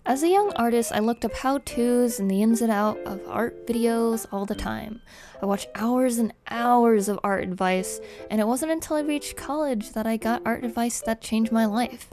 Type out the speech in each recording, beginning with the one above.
As a young artist, I looked up how-tos and the ins and outs of art videos all the time. I watched hours and hours of art advice, and it wasn't until I reached college that I got art advice that changed my life.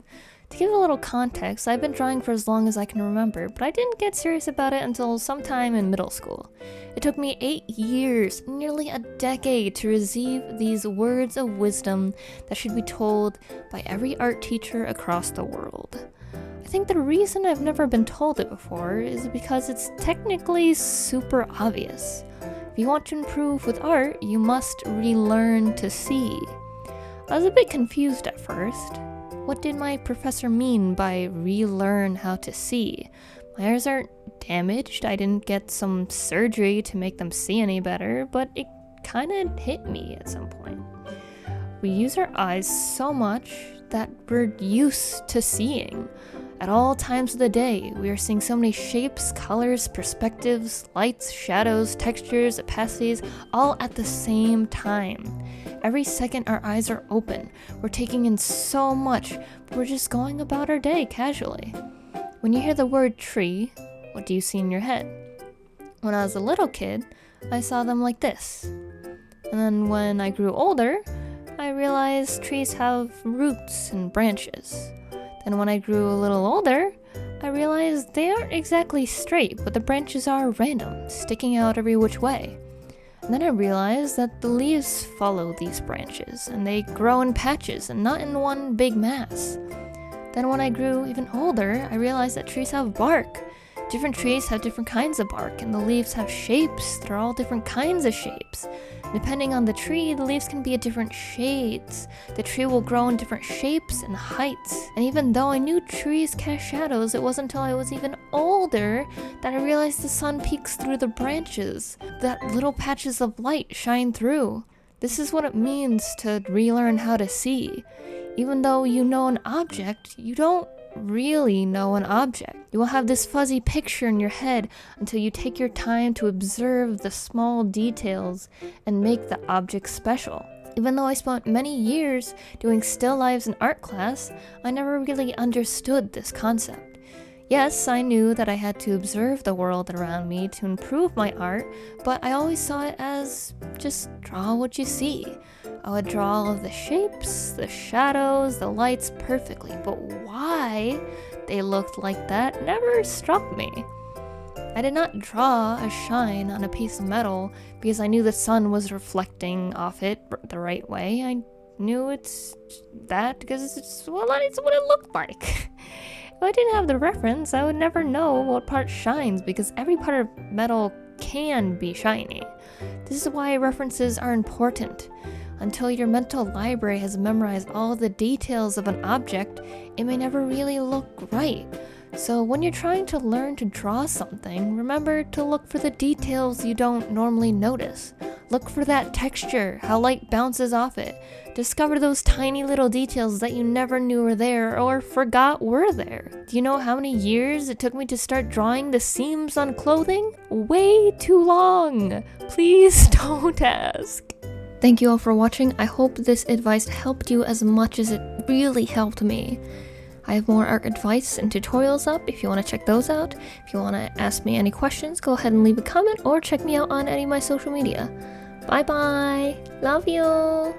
To give a little context, I've been drawing for as long as I can remember, but I didn't get serious about it until sometime in middle school. It took me 8 years, nearly a decade, to receive these words of wisdom that should be told by every art teacher across the world. I think the reason I've never been told it before is because it's technically super obvious. If you want to improve with art, you must relearn to see. I was a bit confused at first. What did my professor mean by relearn how to see? My eyes aren't damaged, I didn't get some surgery to make them see any better, but it kinda hit me at some point. We use our eyes so much that we're used to seeing. At all times of the day, we are seeing so many shapes, colors, perspectives, lights, shadows, textures, opacities, all at the same time. Every second our eyes are open. We're taking in so much, but we're just going about our day casually. When you hear the word tree, what do you see in your head? When I was a little kid, I saw them like this. And then when I grew older, I realized trees have roots and branches. And when I grew a little older, I realized they aren't exactly straight, but the branches are random, sticking out every which way. And then I realized that the leaves follow these branches, and they grow in patches and not in one big mass. Then when I grew even older, I realized that trees have bark. Different trees have different kinds of bark, and the leaves have shapes. They're all different kinds of shapes. Depending on the tree, the leaves can be at different shades. The tree will grow in different shapes and heights. And even though I knew trees cast shadows, it wasn't until I was even older that I realized the sun peeks through the branches, that little patches of light shine through. This is what it means to relearn how to see. Even though you know an object, you don't really know an object. You will have this fuzzy picture in your head until you take your time to observe the small details and make the object special. Even though I spent many years doing still lifes in art class, I never really understood this concept. Yes, I knew that I had to observe the world around me to improve my art, but I always saw it as just draw what you see. I would draw all of the shapes, the shadows, the lights perfectly, but why they looked like that never struck me. I did not draw a shine on a piece of metal because I knew the sun was reflecting off it the right way. I knew it's that because it's what it looked like. If I didn't have the reference, I would never know what part shines because every part of metal can be shiny. This is why references are important. Until your mental library has memorized all the details of an object, it may never really look right. So when you're trying to learn to draw something, remember to look for the details you don't normally notice. Look for that texture, how light bounces off it. Discover those tiny little details that you never knew were there or forgot were there. Do you know how many years it took me to start drawing the seams on clothing? Way too long! Please don't ask. Thank you all for watching. I hope this advice helped you as much as it really helped me. I have more art advice and tutorials up if you want to check those out. If you want to ask me any questions, go ahead and leave a comment or check me out on any of my social media. Bye bye! Love you!